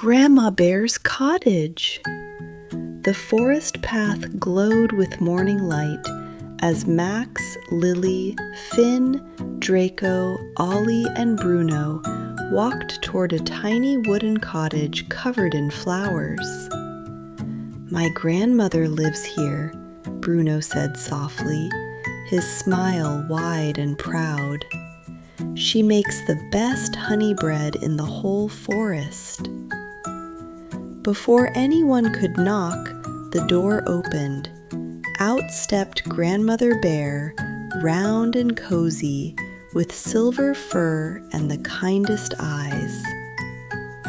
Grandma Bear's cottage. The forest path glowed with morning light as Max, Lily, Finn, Draco, Ollie, and Bruno walked toward a tiny wooden cottage covered in flowers. "My grandmother lives here," Bruno said softly, his smile wide and proud. "She makes the best honey bread in the whole forest." Before anyone could knock, the door opened. Out stepped Grandmother Bear, round and cozy, with silver fur and the kindest eyes.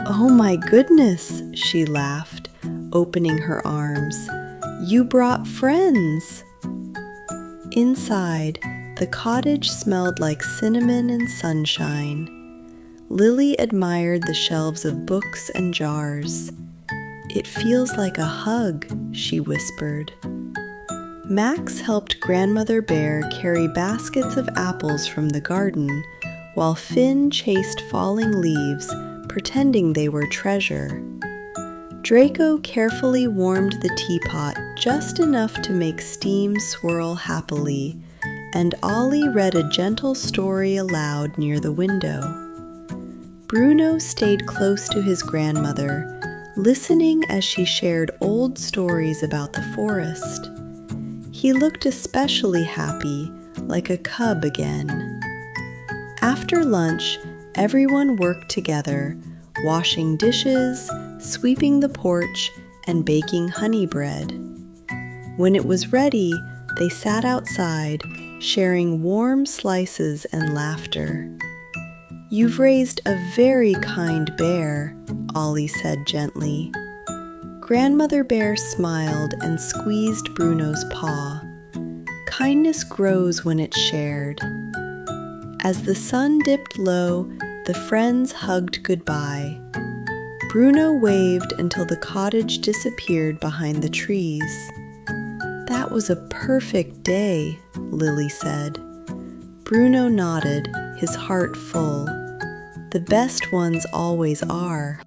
"Oh my goodness," she laughed, opening her arms. "You brought friends." Inside, the cottage smelled like cinnamon and sunshine. Lily admired the shelves of books and jars. "It feels like a hug," she whispered. Max helped Grandmother Bear carry baskets of apples from the garden, while Finn chased falling leaves, pretending they were treasure. Draco carefully warmed the teapot just enough to make steam swirl happily, and Ollie read a gentle story aloud near the window. Bruno stayed close to his grandmother, listening as she shared old stories about the forest. He looked especially happy, like a cub again. After lunch, everyone worked together, washing dishes, sweeping the porch, and baking honey bread. When it was ready, they sat outside, sharing warm slices and laughter. "You've raised a very kind bear," Ollie said gently. Grandmother Bear smiled and squeezed Bruno's paw. Kindness grows when it's shared. As the sun dipped low, the friends hugged goodbye. Bruno waved until the cottage disappeared behind the trees. "That was a perfect day," Lily said. Bruno nodded, his heart full. "The best ones always are."